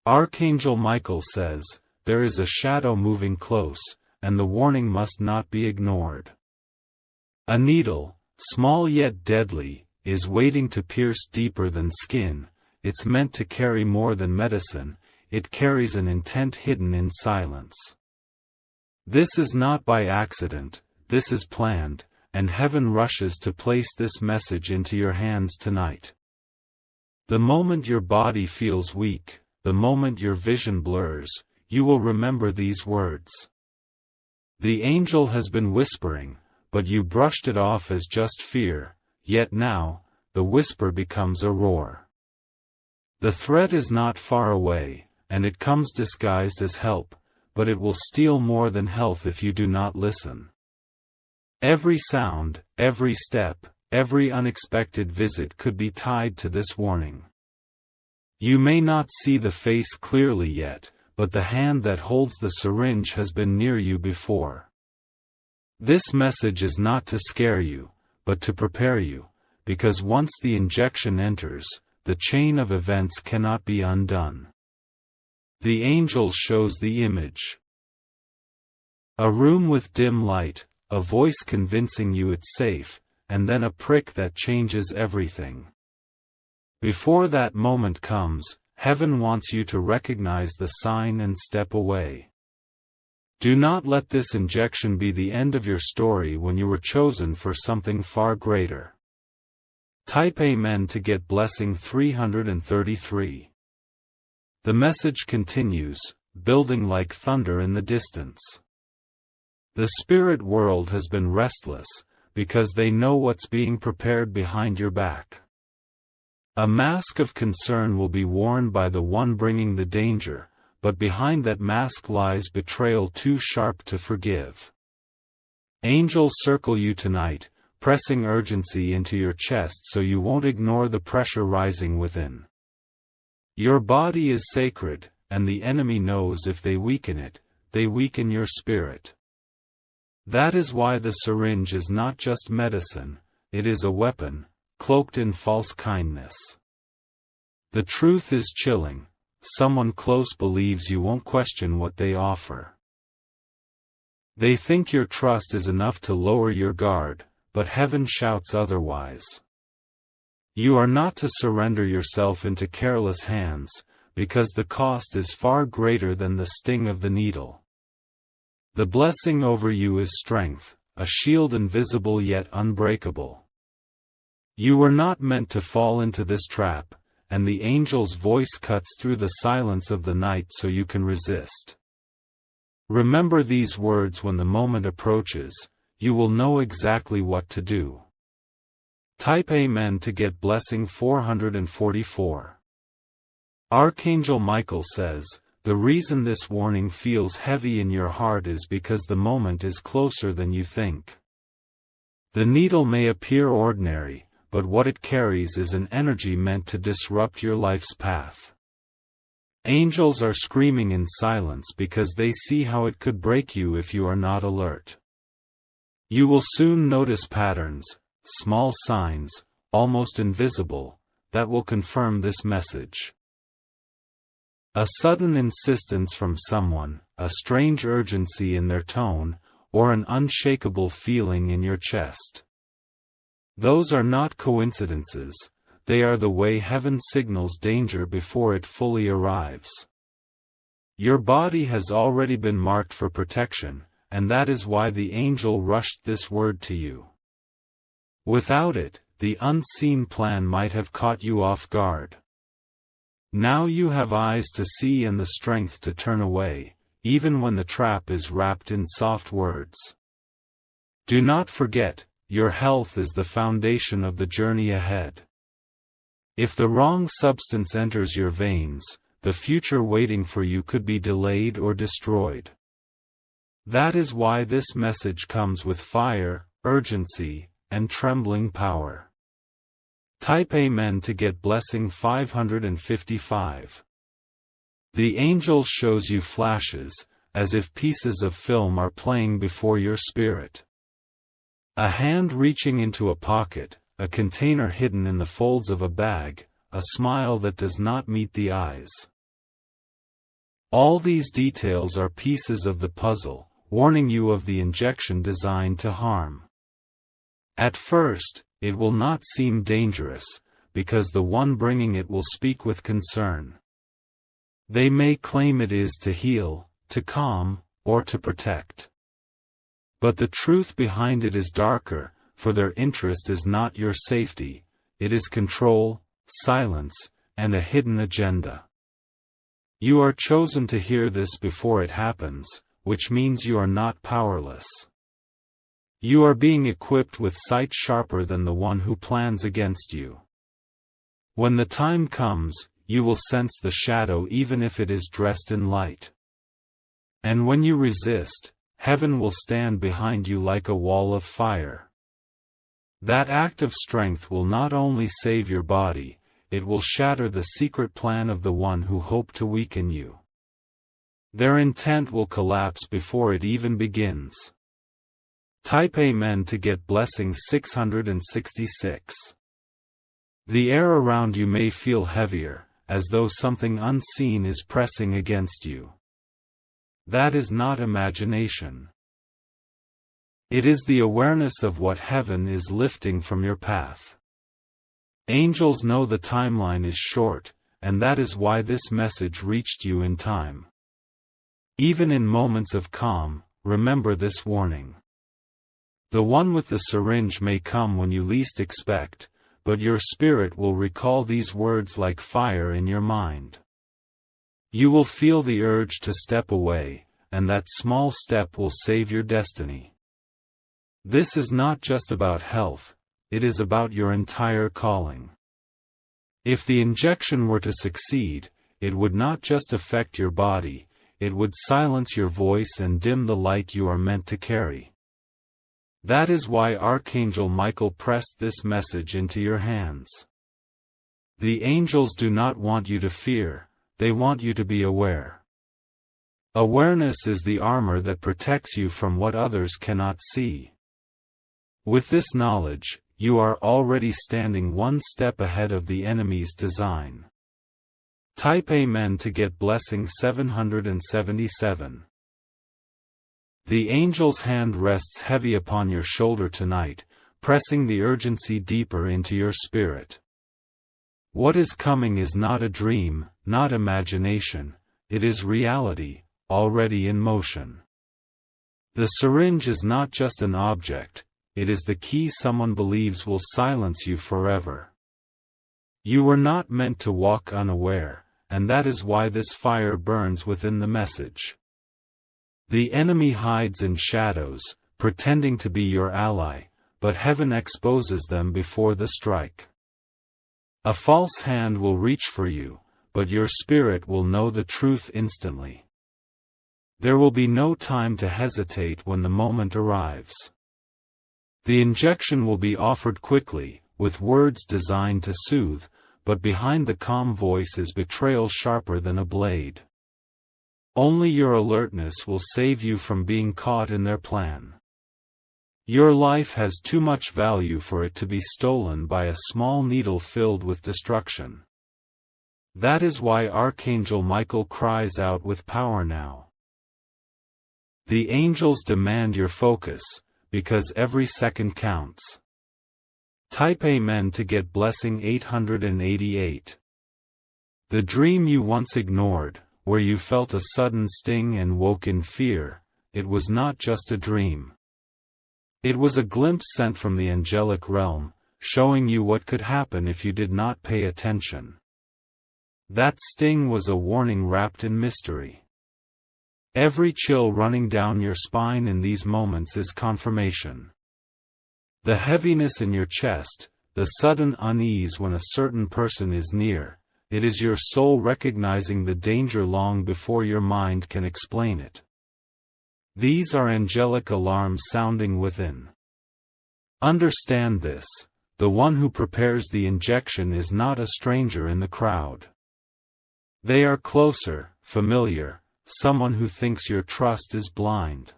Archangel Michael says, there is a shadow moving close, and the warning must not be ignored. A needle, small yet deadly, is waiting to pierce deeper than skin. It's meant to carry more than medicine, it carries an intent hidden in silence. This is not by accident, this is planned, and heaven rushes to place this message into your hands tonight. The moment your body feels weak, the moment your vision blurs, you will remember these words. The angel has been whispering, but you brushed it off as just fear, yet now, the whisper becomes a roar. The threat is not far away, and it comes disguised as help, but it will steal more than health if you do not listen. Every sound, every step, every unexpected visit could be tied to this warning. You may not see the face clearly yet, but the hand that holds the syringe has been near you before. This message is not to scare you, but to prepare you, because once the injection enters, the chain of events cannot be undone. The angel shows the image. A room with dim light, a voice convincing you it's safe, and then a prick that changes everything. Before that moment comes, heaven wants you to recognize the sign and step away. Do not let this injection be the end of your story when you were chosen for something far greater. Type Amen to get blessing 333. The message continues, building like thunder in the distance. The spirit world has been restless, because they know what's being prepared behind your back. A mask of concern will be worn by the one bringing the danger, but behind that mask lies betrayal too sharp to forgive. Angels circle you tonight, pressing urgency into your chest so you won't ignore the pressure rising within. Your body is sacred, and the enemy knows if they weaken it, they weaken your spirit. That is why the syringe is not just medicine, it is a weapon, cloaked in false kindness. The truth is chilling. Someone close believes you won't question what they offer. They think your trust is enough to lower your guard, but heaven shouts otherwise. You are not to surrender yourself into careless hands, because the cost is far greater than the sting of the needle. The blessing over you is strength, a shield invisible yet unbreakable. You were not meant to fall into this trap, and the angel's voice cuts through the silence of the night so you can resist. Remember these words when the moment approaches, you will know exactly what to do. Type Amen to get blessing 444. Archangel Michael says, the reason this warning feels heavy in your heart is because the moment is closer than you think. The needle may appear ordinary, but what it carries is an energy meant to disrupt your life's path. Angels are screaming in silence because they see how it could break you if you are not alert. You will soon notice patterns, small signs, almost invisible, that will confirm this message. A sudden insistence from someone, a strange urgency in their tone, or an unshakable feeling in your chest. Those are not coincidences, they are the way heaven signals danger before it fully arrives. Your body has already been marked for protection, and that is why the angel rushed this word to you. Without it, the unseen plan might have caught you off guard. Now you have eyes to see and the strength to turn away, even when the trap is wrapped in soft words. Do not forget, your health is the foundation of the journey ahead. If the wrong substance enters your veins, the future waiting for you could be delayed or destroyed. That is why this message comes with fire, urgency, and trembling power. Type Amen to get blessing 555. The angel shows you flashes, as if pieces of film are playing before your spirit. A hand reaching into a pocket, a container hidden in the folds of a bag, a smile that does not meet the eyes. All these details are pieces of the puzzle, warning you of the injection designed to harm. At first, it will not seem dangerous, because the one bringing it will speak with concern. They may claim it is to heal, to calm, or to protect. But the truth behind it is darker, for their interest is not your safety, it is control, silence, and a hidden agenda. You are chosen to hear this before it happens, which means you are not powerless. You are being equipped with sight sharper than the one who plans against you. When the time comes, you will sense the shadow even if it is dressed in light. And when you resist, heaven will stand behind you like a wall of fire. That act of strength will not only save your body, it will shatter the secret plan of the one who hoped to weaken you. Their intent will collapse before it even begins. Type Amen to get blessing 666. The air around you may feel heavier, as though something unseen is pressing against you. That is not imagination. It is the awareness of what heaven is lifting from your path. Angels know the timeline is short, and that is why this message reached you in time. Even in moments of calm, remember this warning. The one with the syringe may come when you least expect, but your spirit will recall these words like fire in your mind. You will feel the urge to step away, and that small step will save your destiny. This is not just about health, it is about your entire calling. If the injection were to succeed, it would not just affect your body, it would silence your voice and dim the light you are meant to carry. That is why Archangel Michael pressed this message into your hands. The angels do not want you to fear, they want you to be aware. Awareness is the armor that protects you from what others cannot see. With this knowledge, you are already standing one step ahead of the enemy's design. Type Amen to get blessing 777. The angel's hand rests heavy upon your shoulder tonight, pressing the urgency deeper into your spirit. What is coming is not a dream, not imagination, it is reality, already in motion. The syringe is not just an object, it is the key someone believes will silence you forever. You were not meant to walk unaware, and that is why this fire burns within the message. The enemy hides in shadows, pretending to be your ally, but heaven exposes them before the strike. A false hand will reach for you, but your spirit will know the truth instantly. There will be no time to hesitate when the moment arrives. The injection will be offered quickly, with words designed to soothe, but behind the calm voice is betrayal sharper than a blade. Only your alertness will save you from being caught in their plan. Your life has too much value for it to be stolen by a small needle filled with destruction. That is why Archangel Michael cries out with power now. The angels demand your focus, because every second counts. Type Amen to get blessing 888. The dream you once ignored, where you felt a sudden sting and woke in fear, it was not just a dream. It was a glimpse sent from the angelic realm, showing you what could happen if you did not pay attention. That sting was a warning wrapped in mystery. Every chill running down your spine in these moments is confirmation. The heaviness in your chest, the sudden unease when a certain person is near, it is your soul recognizing the danger long before your mind can explain it. These are angelic alarms sounding within. Understand this, the one who prepares the injection is not a stranger in the crowd. They are closer, familiar, someone who thinks your trust is blind.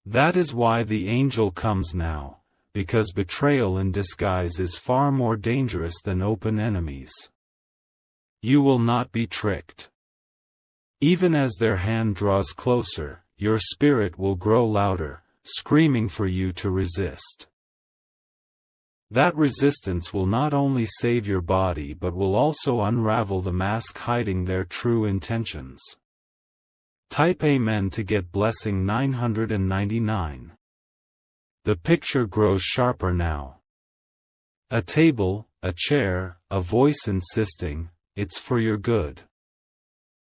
That is why the angel comes now, because betrayal in disguise is far more dangerous than open enemies. You will not be tricked. Even as their hand draws closer, your spirit will grow louder, screaming for you to resist. That resistance will not only save your body but will also unravel the mask hiding their true intentions. Type Amen to get blessing 999. The picture grows sharper now. A table, a chair, a voice insisting, "It's for your good."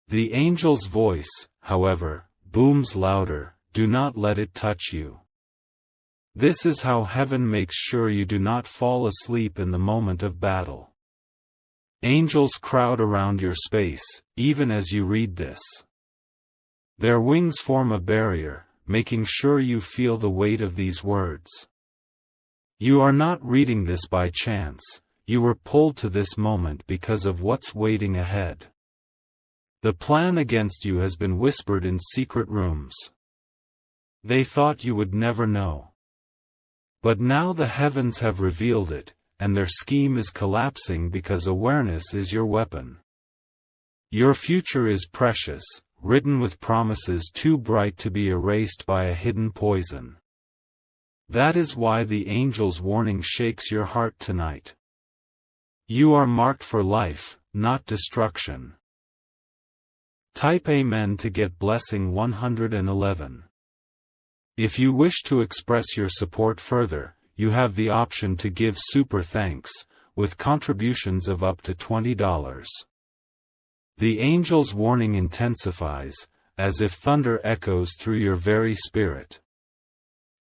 The angel's voice, however, booms louder, "Do not let it touch you." This is how heaven makes sure you do not fall asleep in the moment of battle. Angels crowd around your space, even as you read this. Their wings form a barrier, making sure you feel the weight of these words. You are not reading this by chance, you were pulled to this moment because of what's waiting ahead. The plan against you has been whispered in secret rooms. They thought you would never know. But now the heavens have revealed it, and their scheme is collapsing because awareness is your weapon. Your future is precious, written with promises too bright to be erased by a hidden poison. That is why the angel's warning shakes your heart tonight. You are marked for life, not destruction. Type Amen to get blessing 111. If you wish to express your support further, you have the option to give super thanks, with contributions of up to $20. The angel's warning intensifies, as if thunder echoes through your very spirit.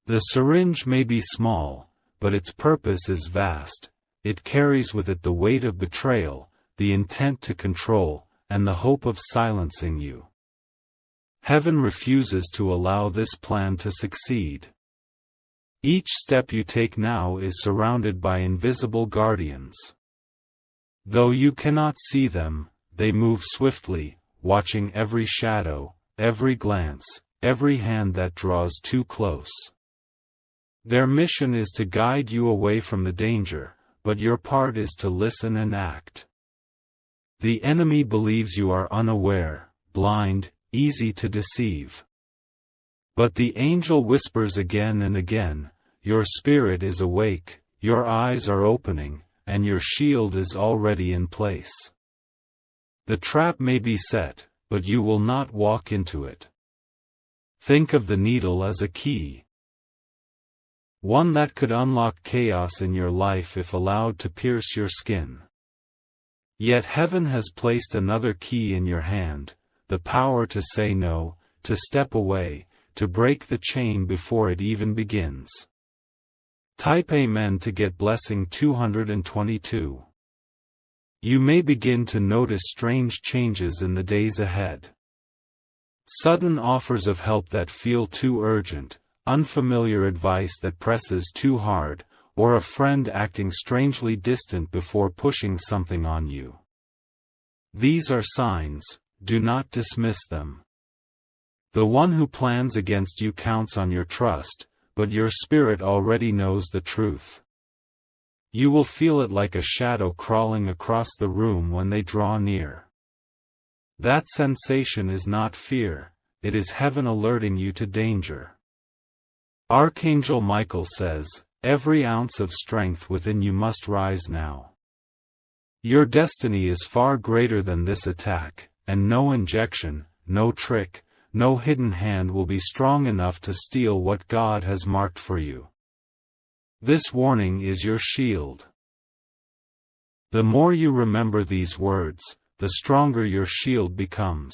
The syringe may be small, but its purpose is vast. It carries with it the weight of betrayal, the intent to control, and the hope of silencing you. Heaven refuses to allow this plan to succeed. Each step you take now is surrounded by invisible guardians. Though you cannot see them, they move swiftly, watching every shadow, every glance, every hand that draws too close. Their mission is to guide you away from the danger, but your part is to listen and act. The enemy believes you are unaware, blind, easy to deceive. But the angel whispers again and again, your spirit is awake, your eyes are opening, and your shield is already in place. The trap may be set, but you will not walk into it. Think of the needle as a key. One that could unlock chaos in your life if allowed to pierce your skin. Yet heaven has placed another key in your hand, the power to say no, to step away, to break the chain before it even begins. Type Amen to get blessing 222. You may begin to notice strange changes in the days ahead. Sudden offers of help that feel too urgent, unfamiliar advice that presses too hard, or a friend acting strangely distant before pushing something on you. These are signs, do not dismiss them. The one who plans against you counts on your trust, but your spirit already knows the truth. You will feel it like a shadow crawling across the room when they draw near. That sensation is not fear, it is heaven alerting you to danger. Archangel Michael says, every ounce of strength within you must rise now. Your destiny is far greater than this attack, and no injection, no trick, no hidden hand will be strong enough to steal what God has marked for you. This warning is your shield. The more you remember these words, the stronger your shield becomes.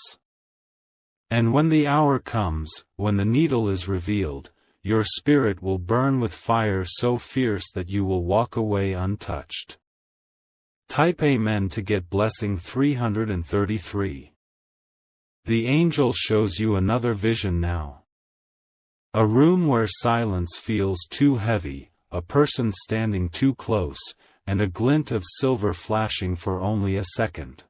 And when the hour comes, when the needle is revealed, your spirit will burn with fire so fierce that you will walk away untouched. Type Amen to get blessing 333. The angel shows you another vision now. A room where silence feels too heavy, a person standing too close, and a glint of silver flashing for only a second.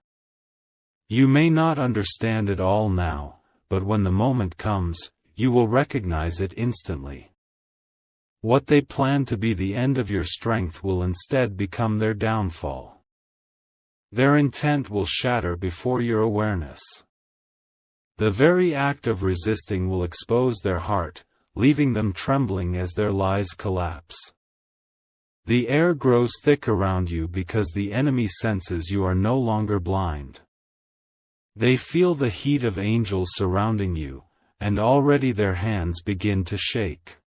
You may not understand it all now, but when the moment comes, you will recognize it instantly. What they plan to be the end of your strength will instead become their downfall. Their intent will shatter before your awareness. The very act of resisting will expose their heart, leaving them trembling as their lies collapse. The air grows thick around you because the enemy senses you are no longer blind. They feel the heat of angels surrounding you, and already their hands begin to shake.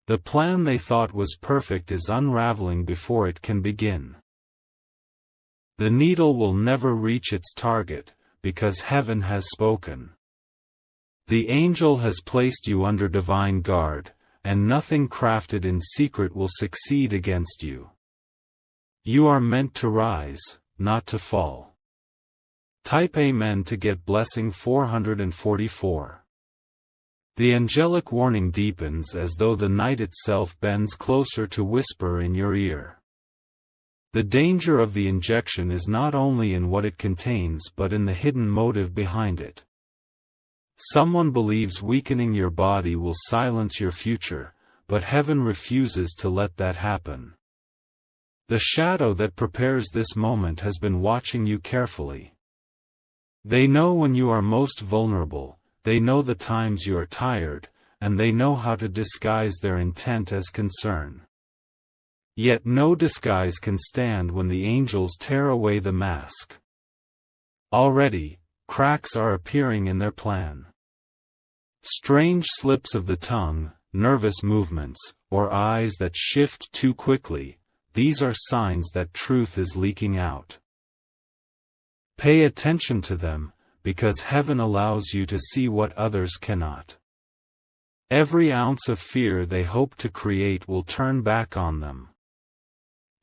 The plan they thought was perfect is unraveling before it can begin. The needle will never reach its target, because heaven has spoken. The angel has placed you under divine guard, and nothing crafted in secret will succeed against you. You are meant to rise, not to fall. Type Amen to get blessing 444. The angelic warning deepens as though the night itself bends closer to whisper in your ear. The danger of the injection is not only in what it contains but in the hidden motive behind it. Someone believes weakening your body will silence your future, but heaven refuses to let that happen. The shadow that prepares this moment has been watching you carefully. They know when you are most vulnerable, they know the times you are tired, and they know how to disguise their intent as concern. Yet no disguise can stand when the angels tear away the mask. Already, cracks are appearing in their plan. Strange slips of the tongue, nervous movements, or eyes that shift too quickly, these are signs that truth is leaking out. Pay attention to them, because heaven allows you to see what others cannot. Every ounce of fear they hope to create will turn back on them.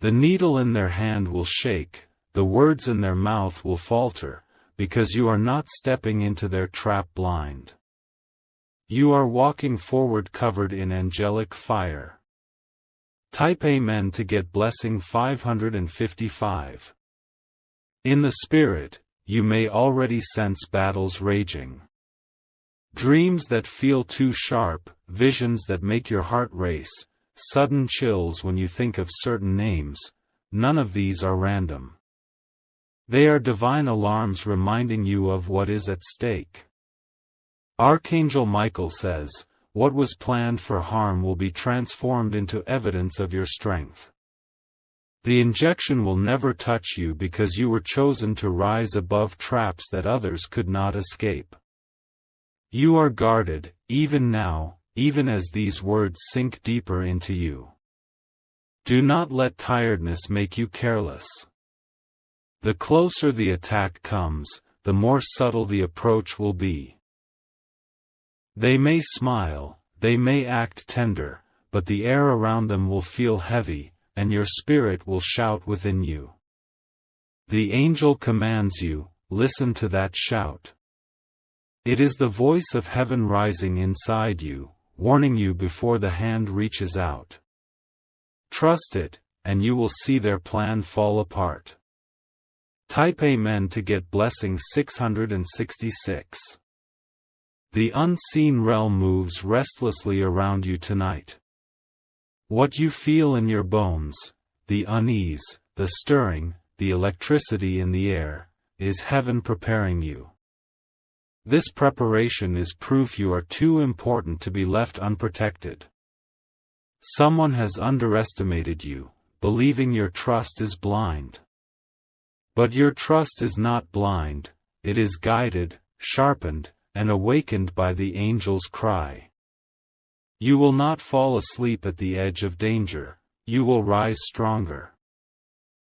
The needle in their hand will shake, the words in their mouth will falter, because you are not stepping into their trap blind. You are walking forward covered in angelic fire. Type Amen to get blessing 555. In the spirit, you may already sense battles raging. Dreams that feel too sharp, visions that make your heart race, sudden chills when you think of certain names, none of these are random. They are divine alarms reminding you of what is at stake. Archangel Michael says, "What was planned for harm will be transformed into evidence of your strength." The injection will never touch you because you were chosen to rise above traps that others could not escape. You are guarded, even now, even as these words sink deeper into you. Do not let tiredness make you careless. The closer the attack comes, the more subtle the approach will be. They may smile, they may act tender, but the air around them will feel heavy, and your spirit will shout within you. The angel commands you, listen to that shout. It is the voice of heaven rising inside you, warning you before the hand reaches out. Trust it, and you will see their plan fall apart. Type Amen to get blessing 666. The unseen realm moves restlessly around you tonight. What you feel in your bones, the unease, the stirring, the electricity in the air, is heaven preparing you. This preparation is proof you are too important to be left unprotected. Someone has underestimated you, believing your trust is blind. But your trust is not blind, it is guided, sharpened, and awakened by the angel's cry. You will not fall asleep at the edge of danger, you will rise stronger.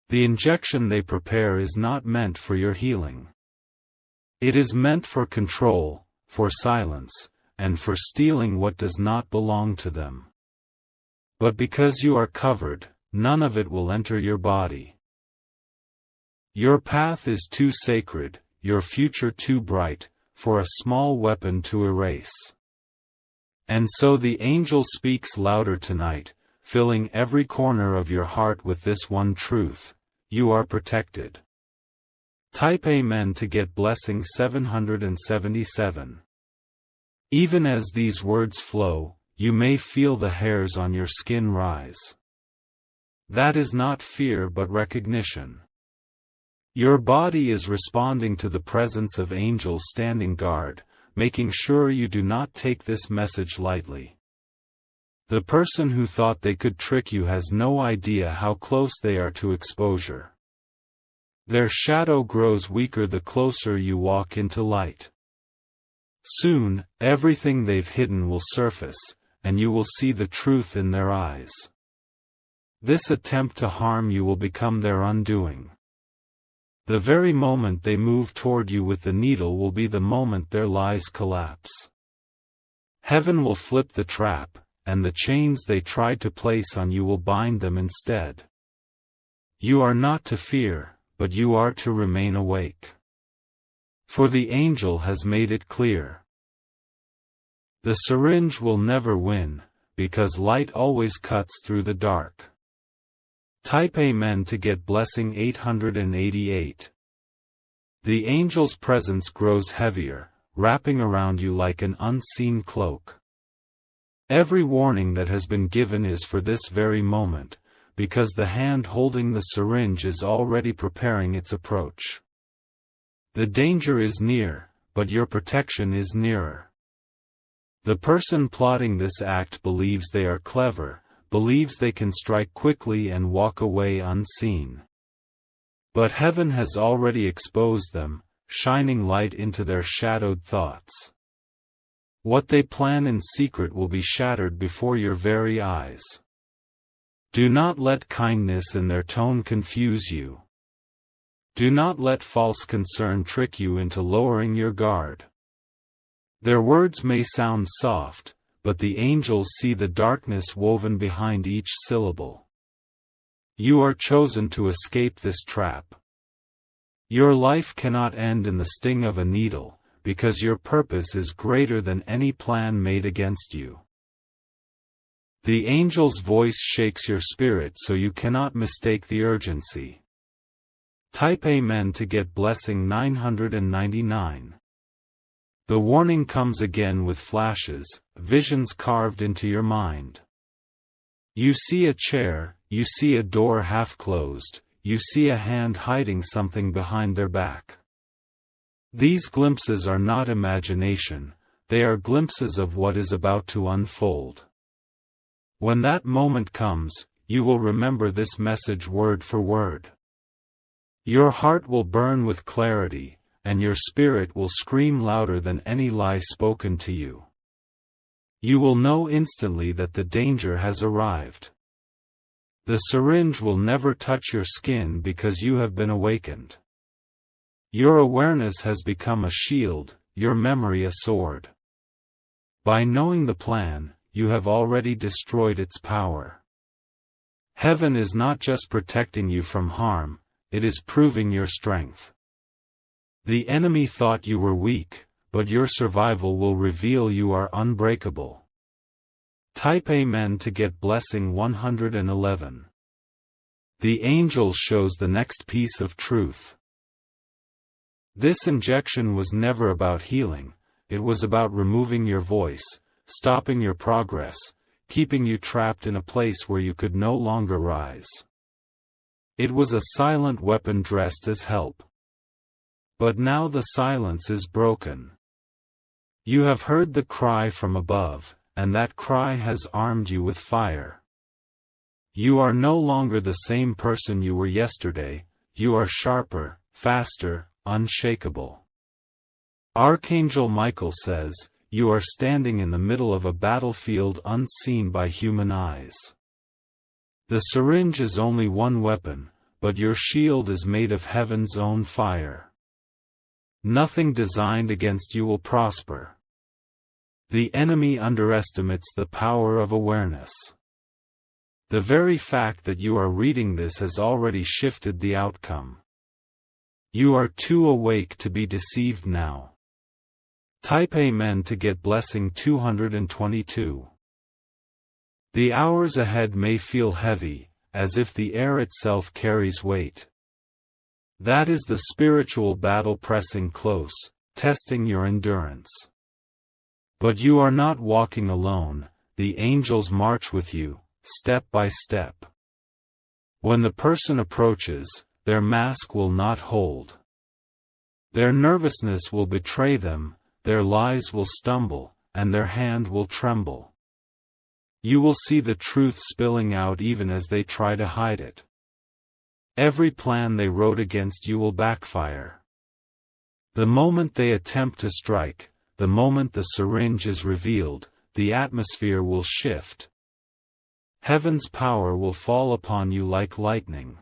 The injection they prepare is not meant for your healing. It is meant for control, for silence, and for stealing what does not belong to them. But because you are covered, none of it will enter your body. Your path is too sacred, your future too bright, for a small weapon to erase. And so the angel speaks louder tonight, filling every corner of your heart with this one truth: you are protected. Type Amen to get blessing 777. Even as these words flow, you may feel the hairs on your skin rise. That is not fear but recognition. Your body is responding to the presence of angels standing guard, making sure you do not take this message lightly. The person who thought they could trick you has no idea how close they are to exposure. Their shadow grows weaker the closer you walk into light. Soon, everything they've hidden will surface, and you will see the truth in their eyes. This attempt to harm you will become their undoing. The very moment they move toward you with the needle will be the moment their lies collapse. Heaven will flip the trap, and the chains they tried to place on you will bind them instead. You are not to fear, but you are to remain awake. For the angel has made it clear. The syringe will never win, because light always cuts through the dark. Type Amen to get blessing 888. The angel's presence grows heavier, wrapping around you like an unseen cloak. Every warning that has been given is for this very moment, because the hand holding the syringe is already preparing its approach. The danger is near, but your protection is nearer. The person plotting this act believes they are clever, believes they can strike quickly and walk away unseen. But heaven has already exposed them, shining light into their shadowed thoughts. What they plan in secret will be shattered before your very eyes. Do not let kindness in their tone confuse you. Do not let false concern trick you into lowering your guard. Their words may sound soft, but the angels see the darkness woven behind each syllable. You are chosen to escape this trap. Your life cannot end in the sting of a needle, because your purpose is greater than any plan made against you. The angel's voice shakes your spirit so you cannot mistake the urgency. Type Amen to get blessing 999. The warning comes again with flashes, visions carved into your mind. You see a chair, you see a door half closed, you see a hand hiding something behind their back. These glimpses are not imagination, they are glimpses of what is about to unfold. When that moment comes, you will remember this message word for word. Your heart will burn with clarity, and your spirit will scream louder than any lie spoken to you. You will know instantly that the danger has arrived. The syringe will never touch your skin because you have been awakened. Your awareness has become a shield, your memory a sword. By knowing the plan, you have already destroyed its power. Heaven is not just protecting you from harm, it is proving your strength. The enemy thought you were weak, but your survival will reveal you are unbreakable. Type Amen to get blessing 111. The angel shows the next piece of truth. This injection was never about healing, it was about removing your voice, stopping your progress, keeping you trapped in a place where you could no longer rise. It was a silent weapon dressed as help. But now the silence is broken. You have heard the cry from above, and that cry has armed you with fire. You are no longer the same person you were yesterday, you are sharper, faster, unshakable. Archangel Michael says, you are standing in the middle of a battlefield unseen by human eyes. The syringe is only one weapon, but your shield is made of heaven's own fire. Nothing designed against you will prosper. The enemy underestimates the power of awareness. The very fact that you are reading this has already shifted the outcome. You are too awake to be deceived now. Type Amen to get blessing 222. The hours ahead may feel heavy, as if the air itself carries weight. That is the spiritual battle pressing close, testing your endurance. But you are not walking alone, the angels march with you, step by step. When the person approaches, their mask will not hold. Their nervousness will betray them, their lies will stumble, and their hand will tremble. You will see the truth spilling out even as they try to hide it. Every plan they wrote against you will backfire. The moment they attempt to strike, the moment the syringe is revealed, the atmosphere will shift. Heaven's power will fall upon you like lightning.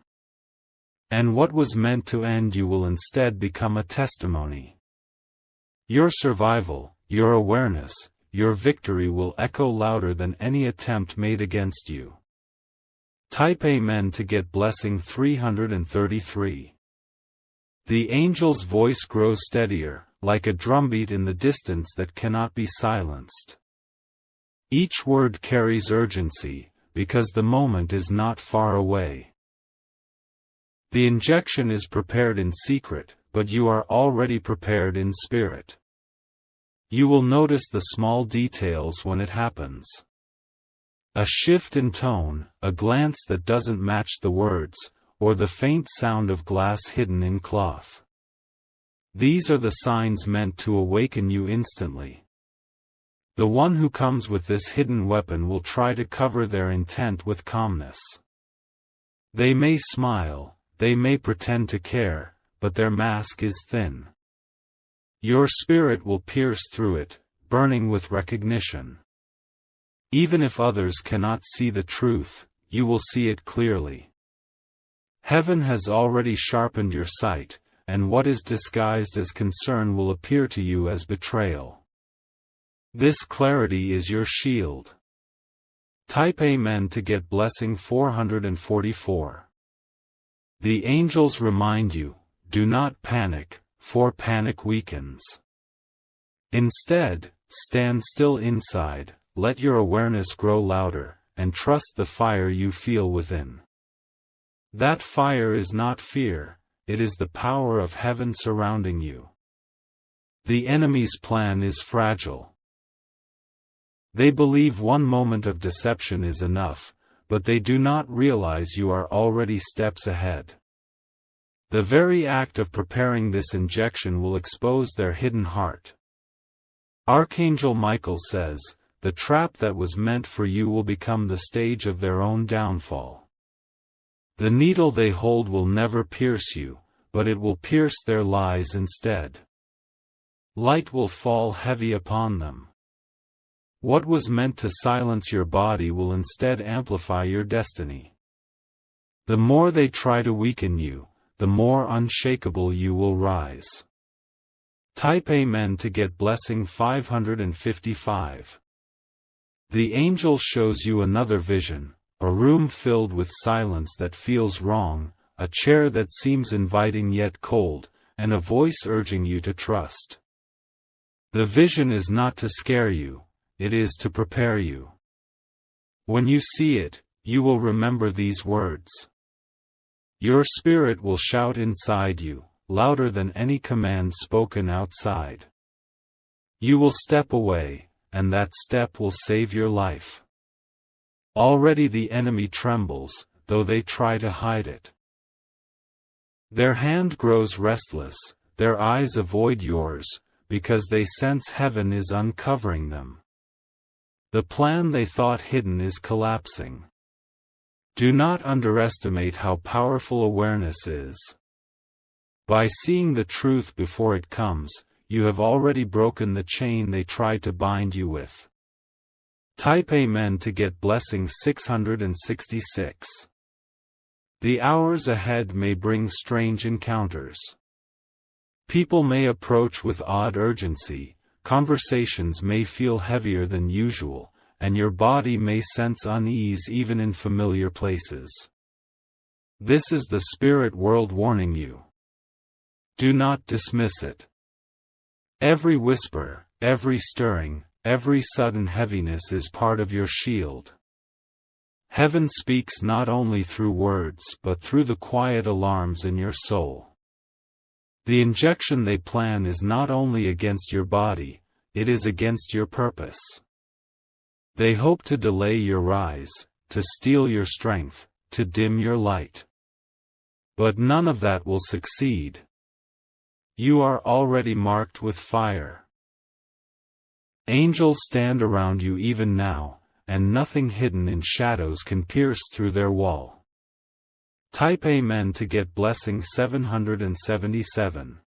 And what was meant to end you will instead become a testimony. Your survival, your awareness, your victory will echo louder than any attempt made against you. Type Amen to get blessing 333. The angel's voice grows steadier, like a drumbeat in the distance that cannot be silenced. Each word carries urgency, because the moment is not far away. The injection is prepared in secret, but you are already prepared in spirit. You will notice the small details when it happens. A shift in tone, a glance that doesn't match the words, or the faint sound of glass hidden in cloth. These are the signs meant to awaken you instantly. The one who comes with this hidden weapon will try to cover their intent with calmness. They may smile, they may pretend to care, but their mask is thin. Your spirit will pierce through it, burning with recognition. Even if others cannot see the truth, you will see it clearly. Heaven has already sharpened your sight, and what is disguised as concern will appear to you as betrayal. This clarity is your shield. Type Amen to get blessing 444. The angels remind you, do not panic, for panic weakens. Instead, stand still inside, let your awareness grow louder, and trust the fire you feel within. That fire is not fear, it is the power of heaven surrounding you. The enemy's plan is fragile. They believe one moment of deception is enough, but they do not realize you are already steps ahead. The very act of preparing this injection will expose their hidden heart. Archangel Michael says, the trap that was meant for you will become the stage of their own downfall. The needle they hold will never pierce you, but it will pierce their lies instead. Light will fall heavy upon them. What was meant to silence your body will instead amplify your destiny. The more they try to weaken you, the more unshakable you will rise. Type Amen to get blessing 555. The angel shows you another vision, a room filled with silence that feels wrong, a chair that seems inviting yet cold, and a voice urging you to trust. The vision is not to scare you, it is to prepare you. When you see it, you will remember these words. Your spirit will shout inside you, louder than any command spoken outside. You will step away, and that step will save your life. Already the enemy trembles, though they try to hide it. Their hand grows restless, their eyes avoid yours, because they sense heaven is uncovering them. The plan they thought hidden is collapsing. Do not underestimate how powerful awareness is. By seeing the truth before it comes, you have already broken the chain they tried to bind you with. Type Amen to get blessing 666. The hours ahead may bring strange encounters. People may approach with odd urgency, conversations may feel heavier than usual, and your body may sense unease even in familiar places. This is the spirit world warning you. Do not dismiss it. Every whisper, every stirring, every sudden heaviness is part of your shield. Heaven speaks not only through words but through the quiet alarms in your soul. The injection they plan is not only against your body, it is against your purpose. They hope to delay your rise, to steal your strength, to dim your light. But none of that will succeed. You are already marked with fire. Angels stand around you even now, and nothing hidden in shadows can pierce through their wall. Type Amen to get blessing 777.